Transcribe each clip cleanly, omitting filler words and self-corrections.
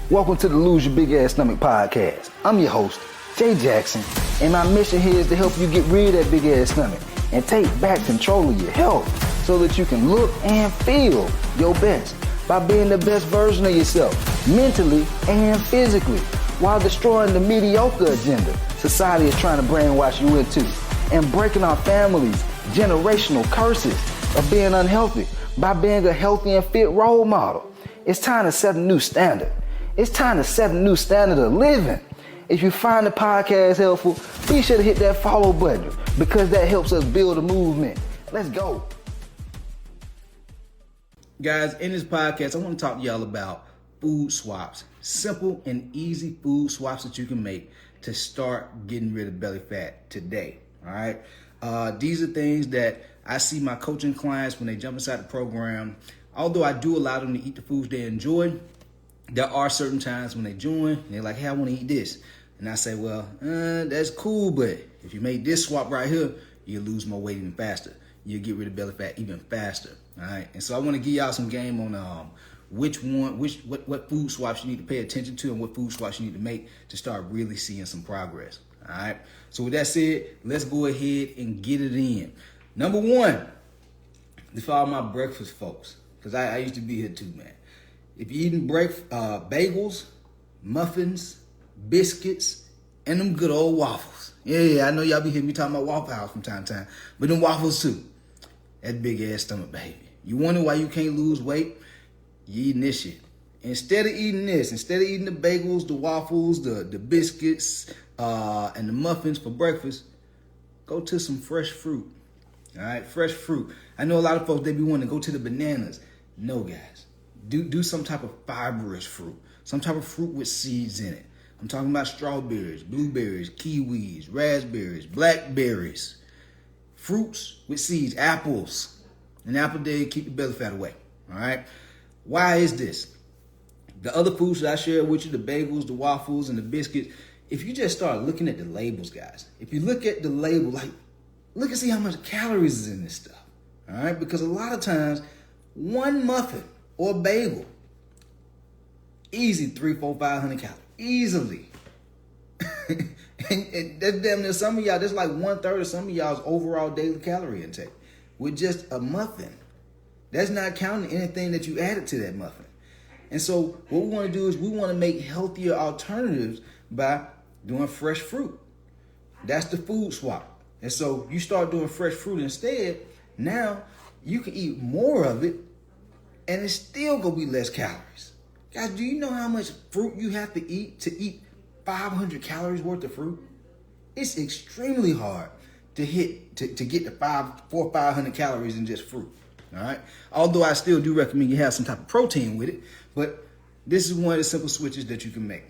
Welcome to the Lose Your Big Ass Stomach podcast. I'm your host, Jay Jackson, and my mission here is to help you get rid of that big ass stomach and take back control of your health so that you can look and feel your best by being the best version of yourself, mentally and physically, while destroying the mediocre agenda society is trying to brainwash you into, and breaking our families' generational curses of being unhealthy by being a healthy and fit role model. It's time to set a new standard. It's time to set a new standard of living. If you find the podcast helpful, be sure to hit that follow button because that helps us build a movement. Let's go. Guys, in this podcast, I want to talk to y'all about food swaps. Simple and easy food swaps that you can make to start getting rid of belly fat today. All right. These are things that I see my coaching clients when they jump inside the program. Although I do allow them to eat the foods they enjoy, there are certain times when they join and they're like, hey, I want to eat this. And I say, well, that's cool, but if you make this swap right here, you'll lose more weight even faster. You'll get rid of belly fat even faster. All right. And so I want to give y'all some game on what food swaps you need to pay attention to and what food swaps you need to make to start really seeing some progress. All right. So with that said, let's go ahead and get it in. Number one, this for all my breakfast folks, because I used to be here too, man. If you're eating bagels, muffins, biscuits, and them good old waffles. Yeah, I know y'all be hearing me talking about Waffle House from time to time, but them waffles too. That big ass stomach, baby. You wonder why you can't lose weight? You eating this shit. Instead of eating this, instead of eating the bagels, the waffles, the biscuits, and the muffins for breakfast, go to some fresh fruit. All right, fresh fruit. I know a lot of folks, they be wanting to go to the bananas. No, guys. Do some type of fibrous fruit. Some type of fruit with seeds in it. I'm talking about strawberries, blueberries, kiwis, raspberries, blackberries. Fruits with seeds, apples. An apple day, keep the belly fat away. All right? Why is this? The other foods that I shared with you, the bagels, the waffles, and the biscuits, if you just start looking at the labels, guys, if you look at the label, like, look and see how much calories is in this stuff. All right? Because a lot of times, one muffin or bagel, easy 300, 400, 500 calories. Easily. and that's damn near some of y'all, that's like 1/3 of some of y'all's overall daily calorie intake with just a muffin. That's not counting anything that you added to that muffin. And so what we want to do is we want to make healthier alternatives by doing fresh fruit. That's the food swap. And so you start doing fresh fruit instead, now you can eat more of it and it's still going to be less calories. Guys, do you know how much fruit you have to eat 500 calories worth of fruit? It's extremely hard to get to 500 calories in just fruit. All right. Although I still do recommend you have some type of protein with it, but this is one of the simple switches that you can make.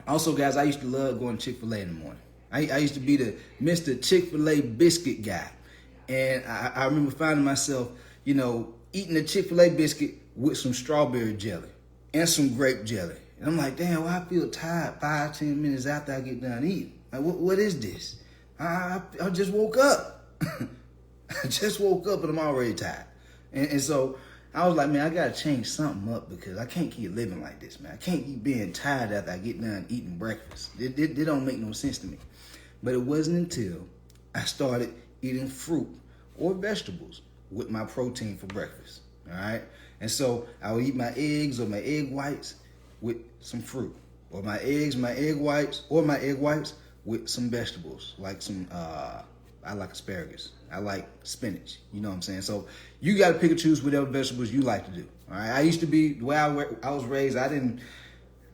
Also, guys, I used to love going to Chick-fil-A in the morning. I used to be the Mr. Chick-fil-A biscuit guy, and I remember finding myself, eating a Chick-fil-A biscuit with some strawberry jelly and some grape jelly. And I'm like, damn, well, I feel tired 5-10 minutes after I get done eating. Like, what is this? I just woke up. I just woke up and I'm already tired. And so I was like, man, I got to change something up because I can't keep living like this, man. I can't keep being tired after I get done eating breakfast. It don't make no sense to me. But it wasn't until I started eating fruit or vegetables with my protein for breakfast. All right. And so I would eat my eggs or my egg whites with some fruit, or my eggs, my egg whites, or my egg whites with some vegetables, like I like asparagus. I like spinach. You know what I'm saying? So you got to pick and choose whatever vegetables you like to do. All right. I used to be, the way I was raised, I didn't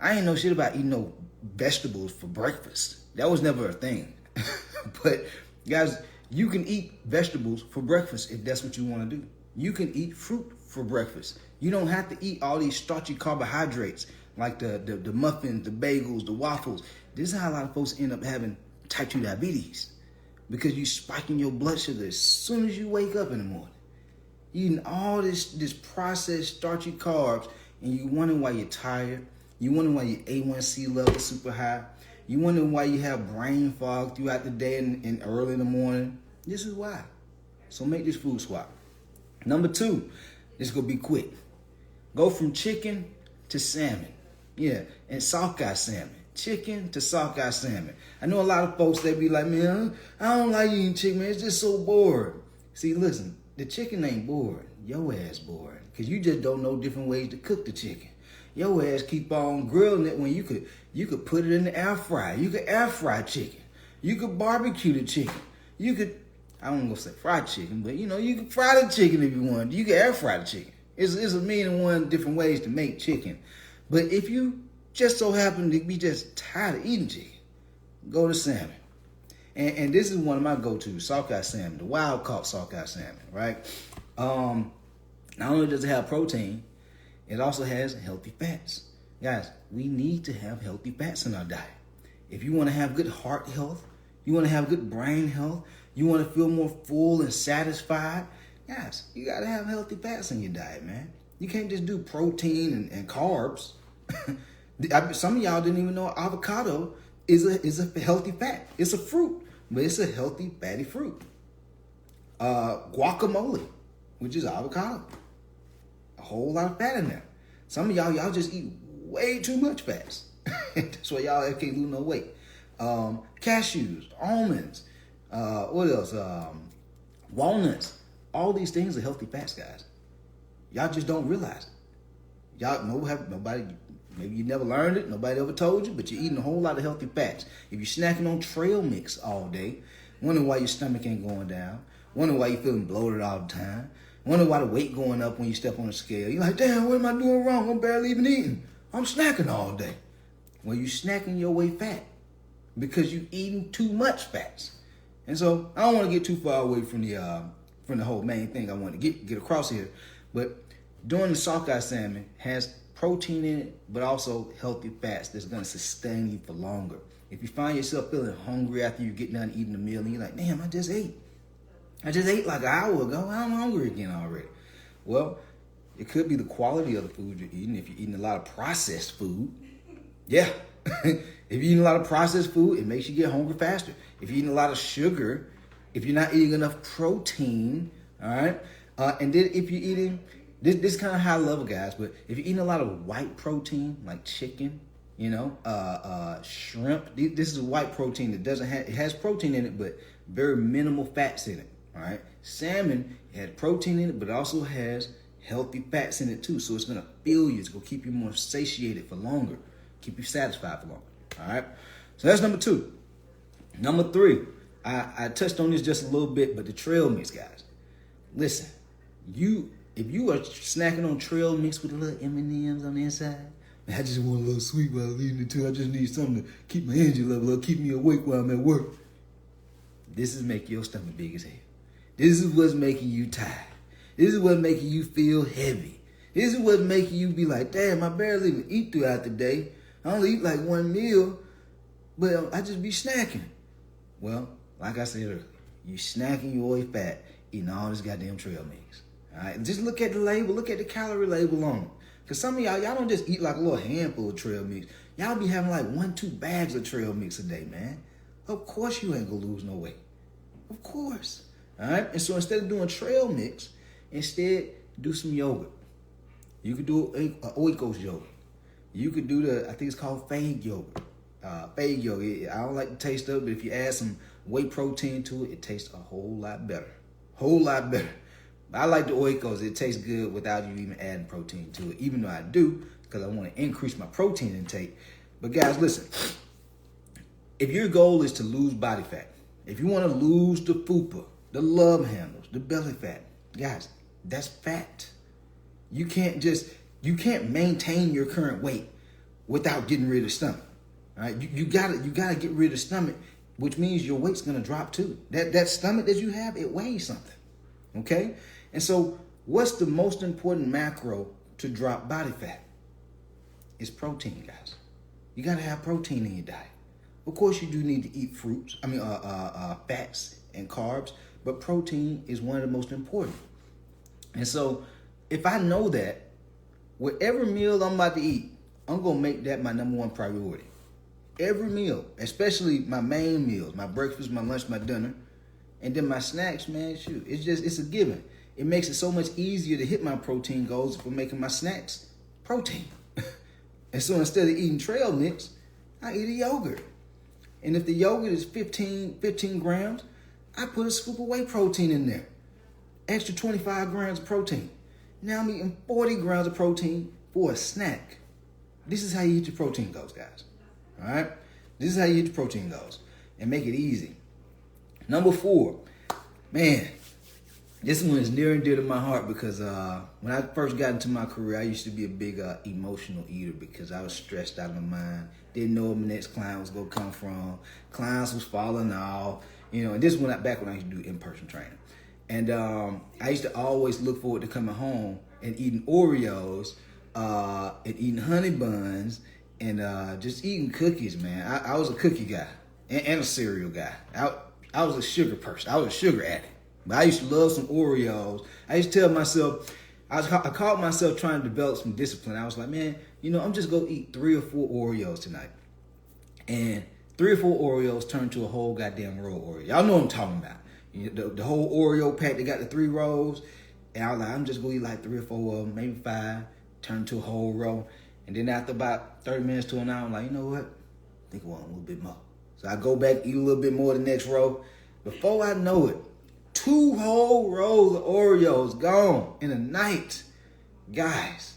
know shit about eating no vegetables for breakfast. That was never a thing. But guys, you can eat vegetables for breakfast if that's what you want to do. You can eat fruit for breakfast. You don't have to eat all these starchy carbohydrates like the muffins, the bagels, the waffles. This is how a lot of folks end up having type 2 diabetes, because you spiking your blood sugar as soon as you wake up in the morning. Eating all this processed starchy carbs, and you wondering why you're tired. You wondering why your A1C level is super high. You wondering why you have brain fog throughout the day and early in the morning. This is why. So make this food swap. Number 2, this is going to be quick. Go from chicken to salmon. Yeah, and sockeye salmon. Chicken to sockeye salmon. I know a lot of folks, they be like, man, I don't like eating chicken, man. It's just so boring. See, listen, the chicken ain't boring. Your ass boring. Because you just don't know different ways to cook the chicken. Your ass keep on grilling it when you could put it in the air fryer. You could air fry chicken. You could barbecue the chicken. You could, I don't want to say fried chicken, but you could fry the chicken if you want. You could air fry the chicken. It's a million and one different ways to make chicken. But if you just so happen to be just tired of eating chicken, go to salmon. And this is one of my go-tos, sockeye salmon, the wild caught sockeye salmon, right? Not only does it have protein, it also has healthy fats. Guys, we need to have healthy fats in our diet. If you want to have good heart health, you want to have good brain health, you want to feel more full and satisfied, guys, you got to have healthy fats in your diet, man. You can't just do protein and carbs. Some of y'all didn't even know avocado is a healthy fat. It's a fruit, but it's a healthy fatty fruit. Guacamole, which is avocado. A whole lot of fat in there. Some of y'all just eat way too much fats. That's why y'all can't lose no weight. Cashews, almonds, what else? Walnuts. All these things are healthy fats, guys. Y'all just don't realize it. Nobody, maybe you never learned it, nobody ever told you, but you're eating a whole lot of healthy fats. If you're snacking on trail mix all day, wondering why your stomach ain't going down, wondering why you're feeling bloated all the time, wondering why the weight going up when you step on the scale. You're like, damn, what am I doing wrong? I'm barely even eating. I'm snacking all day. Well, you're snacking your way fat because you're eating too much fats. And so I don't want to get too far away from the whole main thing I want to get across here. But doing the sockeye salmon has protein in it, but also healthy fats that's going to sustain you for longer. If you find yourself feeling hungry after you get done eating a meal and you're like, damn, I just ate like an hour ago. I'm hungry again already. Well, it could be the quality of the food you're eating. If you're eating a lot of processed food, yeah. If you're eating a lot of processed food, it makes you get hungry faster. If you're eating a lot of sugar, if you're not eating enough protein, all right? And then if you're eating, this is kind of high level, guys, but if you're eating a lot of white protein, like chicken, shrimp, this is white protein that it has protein in it, but very minimal fats in it, all right? Salmon has protein in it, but it also has healthy fats in it too, so it's going to fill you. It's going to keep you more satiated for longer, keep you satisfied for longer, all right? So that's number 2. Number 3, I touched on this just a little bit, but the trail mix, guys. Listen, if you are snacking on trail mix with a little M&Ms on the inside, man, I just want a little sweet while I'm eating it too. I just need something to keep my energy level up, keep me awake while I'm at work. This is making your stomach big as hell. This is what's making you tired. This is what's making you feel heavy. This is what's making you be like, damn, I barely even eat throughout the day. I only eat like one meal, but I just be snacking. Well, like I said earlier, you snacking your way fat, eating all this goddamn trail mix. All right, just look at the label, look at the calorie label on it. Because some of y'all don't just eat like a little handful of trail mix. Y'all be having like 1-2 bags of trail mix a day, man. Of course you ain't gonna lose no weight. Of course. All right, and so instead of doing trail mix, instead do some yogurt. You could do Oikos yogurt. You could do I think it's called Fade yogurt. Fade yogurt. I don't like the taste of it, but if you add some whey protein to it, it tastes a whole lot better. Whole lot better. I like the Oikos. It tastes good without you even adding protein to it, even though I do, because I want to increase my protein intake. But guys, listen. If your goal is to lose body fat, if you want to lose the fupa, the love handles, the belly fat, guys, that's fat. You can't maintain your current weight without getting rid of the stomach. All right, you gotta get rid of the stomach, which means your weight's gonna drop too. That stomach that you have, it weighs something. Okay? And so what's the most important macro to drop body fat? It's protein, guys. You gotta have protein in your diet. Of course you do need to eat fats and carbs, but protein is one of the most important. And so if I know that, whatever meal I'm about to eat, I'm gonna make that my number one priority. Every meal, especially my main meals, my breakfast, my lunch, my dinner, and then my snacks, man, shoot, it's a given. It makes it so much easier to hit my protein goals for making my snacks protein. And so instead of eating trail mix, I eat a yogurt. And if the yogurt is 15 grams, I put a scoop of whey protein in there. Extra 25 grams of protein. Now I'm eating 40 grams of protein for a snack. This is how you eat your protein goals, guys. All right? This is how you eat your protein goals. And make it easy. Number 4. Man, this one is near and dear to my heart because when I first got into my career, I used to be a big emotional eater because I was stressed out of my mind. Didn't know where my next client was going to come from. Clients was falling off. And this went back when I used to do in-person training. And I used to always look forward to coming home and eating Oreos and eating honey buns and just eating cookies, man. I was a cookie guy and a cereal guy. I was a sugar person. I was a sugar addict. But I used to love some Oreos. I used to tell myself, I caught myself trying to develop some discipline. I was like, man, I'm just going to eat 3 or 4 Oreos tonight. And 3 or 4 Oreos turned to a whole goddamn roll of Oreo. Y'all know what I'm talking about. The whole Oreo pack, they got the 3 rolls. And I was like, I'm just going to eat like 3 or 4 of them, maybe 5, turn to a whole roll. And then after about 30 minutes to an hour, I'm like, you know what? I think I want a little bit more. So I go back, eat a little bit more the next row. Before I know it, 2 whole rolls of Oreos gone in a night. Guys,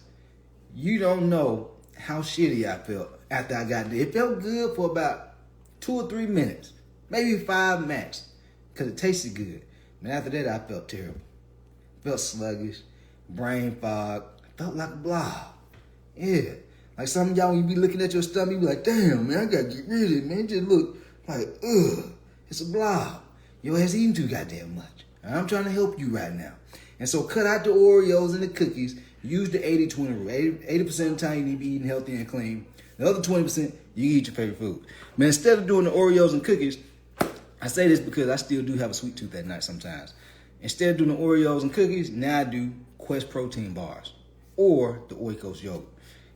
you don't know how shitty I felt after I got there. It felt good for about 2 or 3 minutes, maybe 5 max, because it tasted good. But after that, I felt terrible. Felt sluggish, brain fog, felt like a blob. Yeah. Like some of y'all, when you be looking at your stomach, you be like, damn, man, I gotta get rid of it, man. It just look like, it's a blob. Your ass eating too goddamn much. I'm trying to help you right now. And so cut out the Oreos and the cookies. Use the 80-20 rule. 80% of the time you need to be eating healthy and clean. The other 20%, you eat your favorite food. Man, instead of doing the Oreos and cookies, I say this because I still do have a sweet tooth at night sometimes. Instead of doing the Oreos and cookies, now I do Quest protein bars or the Oikos yogurt.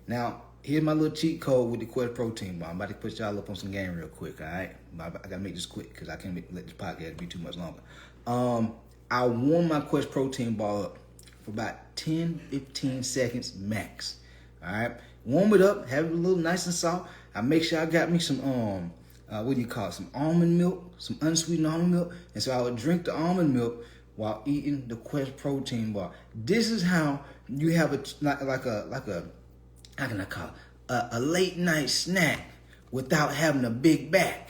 Now, here's my little cheat code with the Quest protein bar. I'm about to put y'all up on some game real quick, all right? I got to make this quick because I can't let this podcast be too much longer. I warm my Quest protein bar up for about 10-15 seconds max. All right, warm it up, have it a little nice and soft. I make sure I got me some some almond milk, some unsweetened almond milk, and so I would drink the almond milk while eating the Quest protein bar. This is how you have a late night snack without having a big back.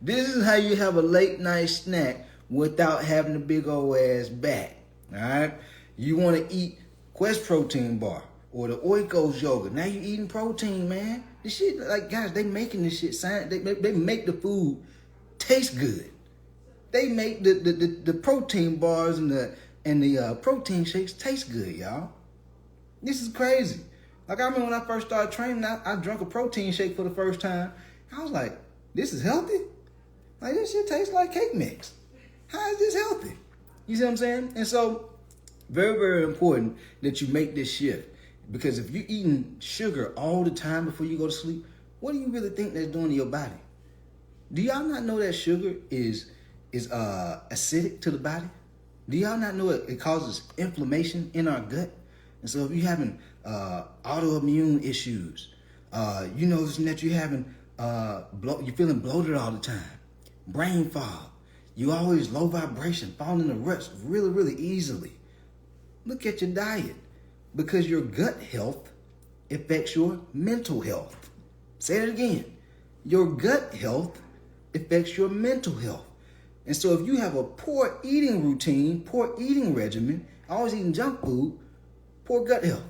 This is how you have a late night snack without having a big old ass back. All right, you want to eat Quest protein bar or the Oikos yogurt. Now you eating protein, man. This shit, like, guys, they making this shit. They make the food taste good. They make the protein bars and the protein shakes taste good, y'all. This is crazy. Like, I remember when I first started training, I drank a protein shake for the first time. I was like, this is healthy? Like, this shit tastes like cake mix. How is this healthy? You see what I'm saying? And so, very, very important that you make this shift. Because if you're eating sugar all the time before you go to sleep, what do you really think that's doing to your body? Do y'all not know that sugar is acidic to the body? Do y'all not know it causes inflammation in our gut? And so if you're having autoimmune issues, you know that you're having you're feeling bloated all the time, brain fog, you always low vibration, fall into ruts really, really easily. Look at your diet, because your gut health affects your mental health. Say it again. Your gut health affects your mental health. And so if you have a poor eating routine, poor eating regimen, always eating junk food, poor gut health,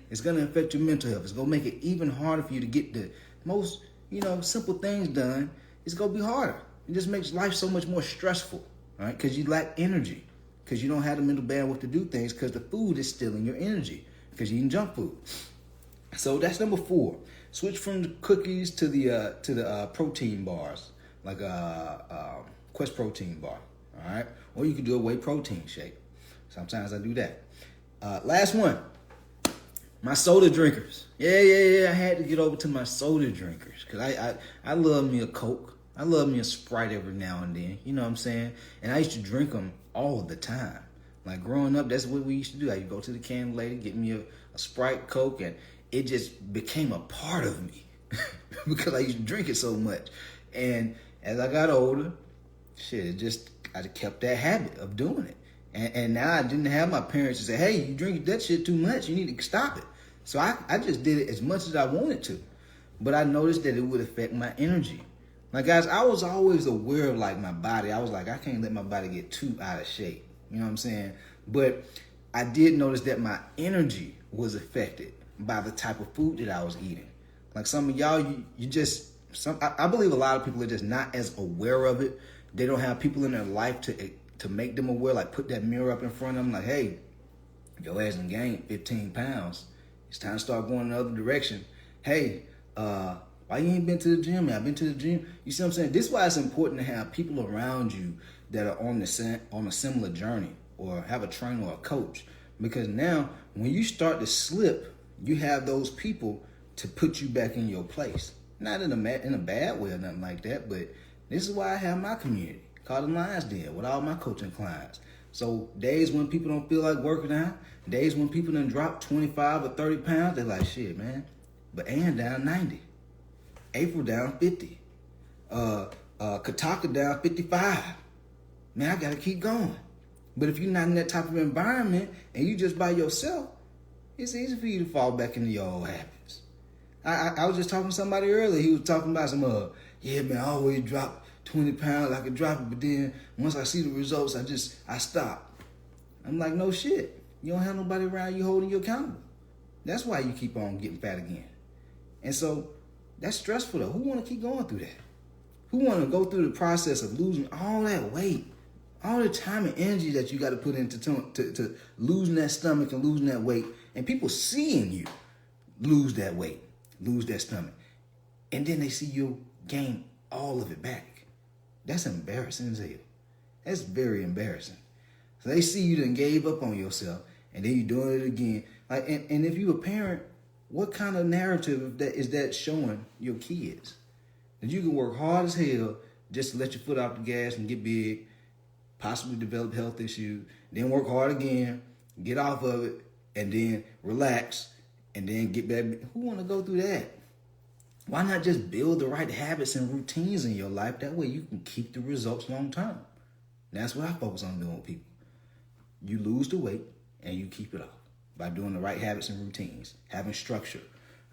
it's going to affect your mental health. It's going to make it even harder for you to get the most, simple things done. It's going to be harder. It just makes life so much more stressful, right? Because you lack energy, because you don't have the mental bandwidth to do things, because the food is stealing your energy, because you're eating junk food. So that's number 4. Switch from the cookies to the protein bars, like Quest protein bar, all right? Or you could do a whey protein shake. Sometimes I do that. Last one, my soda drinkers. Yeah. I had to get over to my soda drinkers because I love me a Coke. I love me a Sprite every now and then. You know what I'm saying? And I used to drink them all the time. Like growing up, that's what we used to do. I used to go to the can lady, get me a Sprite, Coke, and it just became a part of me because I used to drink it so much. And as I got older, I kept that habit of doing it. And now I didn't have my parents to say, hey, you drink that shit too much, you need to stop it. So I just did it as much as I wanted to. But I noticed that it would affect my energy. Like, guys, I was always aware of, like, my body. I was like, I can't let my body get too out of shape. You know what I'm saying? But I did notice that my energy was affected by the type of food that I was eating. Like, some of y'all, I believe a lot of people are just not as aware of it. They don't have people in their life to make them aware, like put that mirror up in front of them, like, hey, your ass done gained 15 pounds. It's time to start going in the other direction. Hey, why you ain't been to the gym? I've been to the gym. You see what I'm saying? This is why it's important to have people around you that are on a similar journey, or have a trainer or a coach. Because now, when you start to slip, you have those people to put you back in your place. Not in a bad way or nothing like that, but this is why I have my community called the Lions Den with all my coaching clients. So days when people don't feel like working out, days when people done drop 25 or 30 pounds, they're like, shit, man. But Ann down 90. April down 50. Kataka down 55. Man, I gotta keep going. But if you're not in that type of environment and you just by yourself, it's easy for you to fall back into your old habits. I was just talking to somebody earlier. He was talking about yeah, man, I always drop 20 pounds. I could drop it, but then once I see the results, I stop. I'm like, no shit. You don't have nobody around you holding you accountable. That's why you keep on getting fat again. And so that's stressful though. Who want to keep going through that? Who want to go through the process of losing all that weight, all the time and energy that you got to put into to losing that stomach and losing that weight, and people seeing you lose that weight, lose that stomach, and then they see you gain all of it back? That's embarrassing as hell. That's very embarrassing. So they see you done gave up on yourself, and then you doing it again. Like, and if you a parent, what kind of narrative is that showing your kids? That you can work hard as hell just to let your foot off the gas and get big, possibly develop health issues, then work hard again, get off of it, and then relax, and then get back. Who want to go through that? Why not just build the right habits and routines in your life? That way you can keep the results long term. That's what I focus on doing with people. You lose the weight and you keep it off by doing the right habits and routines, having structure.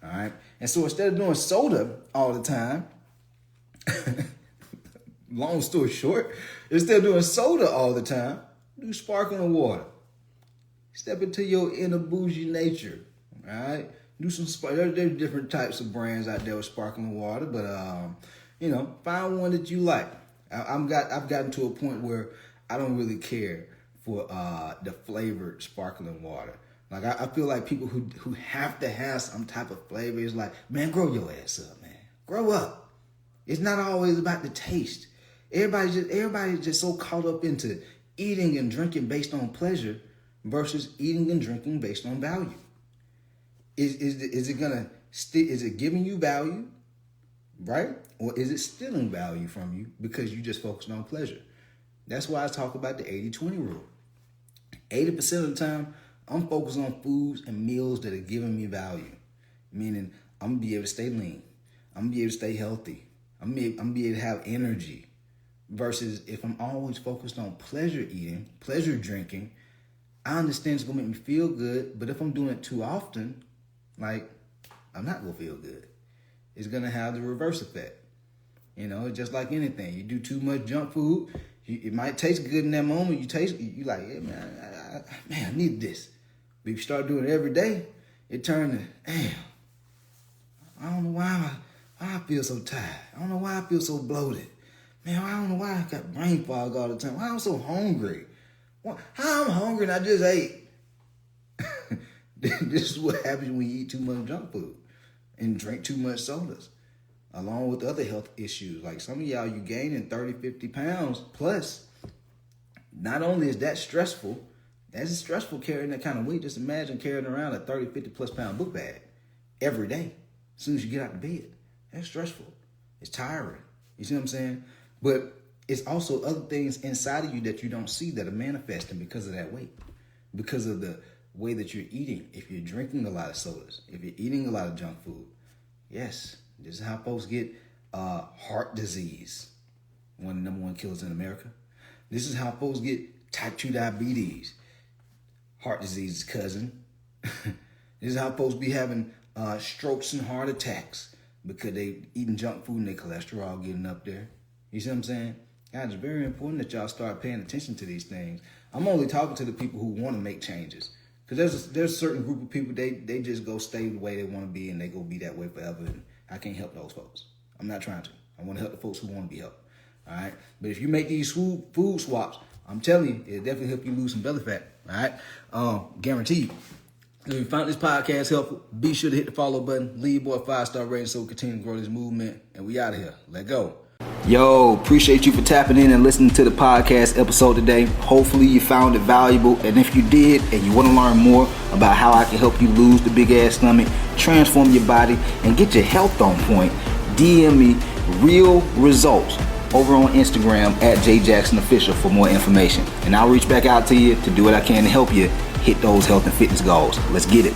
All right. And so instead of doing soda all the time, long story short, instead of doing soda all the time, do sparkling water. Step into your inner bougie nature. All right. Do some there's different types of brands out there with sparkling water, but find one that you like. I've gotten to a point where I don't really care for the flavored sparkling water. Like I feel like people who have to have some type of flavor is like, man, grow your ass up, man. Grow up. It's not always about the taste. Everybody's just so caught up into eating and drinking based on pleasure versus eating and drinking based on value. Is it giving you value, right? Or is it stealing value from you because you just focused on pleasure? That's why I talk about the 80-20 rule. 80% of the time, I'm focused on foods and meals that are giving me value. Meaning, I'm going to be able to stay lean. I'm going to be able to stay healthy. I'm going to be able to have energy. Versus if I'm always focused on pleasure eating, pleasure drinking, I understand it's going to make me feel good. But if I'm doing it too often, I'm not going to feel good. It's going to have the reverse effect. Just like anything. You do too much junk food, it might taste good in that moment. You like, yeah, man, I need this. But if you start doing it every day, it turns to, damn, I don't know why I feel so tired. I don't know why I feel so bloated. Man, I don't know why I got brain fog all the time. Why I'm so hungry. How I'm hungry and I just ate. This is what happens when you eat too much junk food and drink too much sodas, along with other health issues. Like some of y'all, you gaining 30, 50 pounds plus. Not only is that stressful, that's stressful carrying that kind of weight. Just imagine carrying around a 30, 50 plus pound book bag every day as soon as you get out of bed. That's stressful. It's tiring. You see what I'm saying? But it's also other things inside of you that you don't see that are manifesting because of that weight, because of the way that you're eating. If you're drinking a lot of sodas, if you're eating a lot of junk food, yes, this is how folks get heart disease, one of the number one killers in America. This is how folks get type 2 diabetes, heart disease cousin. This is how folks be having strokes and heart attacks because they eating junk food and their cholesterol getting up there. You see what I'm saying? Guys, it's very important that y'all start paying attention to these things. I'm only talking to the people who want to make changes. Because there's a certain group of people, they just go stay the way they want to be and they go be that way forever. And I can't help those folks. I'm not trying to. I want to help the folks who want to be helped. All right? But if you make these food swaps, I'm telling you, it'll definitely help you lose some belly fat. All right? Guaranteed. If you found this podcast helpful, be sure to hit the follow button. Leave boy a 5-star rating so we continue to grow this movement. And we out of here. Let go. Yo, appreciate you for tapping in and listening to the podcast episode today. Hopefully you found it valuable. And if you did and you want to learn more about how I can help you lose the big ass stomach, transform your body, and get your health on point, DM me real results over on Instagram at JJacksonOfficial for more information. And I'll reach back out to you to do what I can to help you hit those health and fitness goals. Let's get it.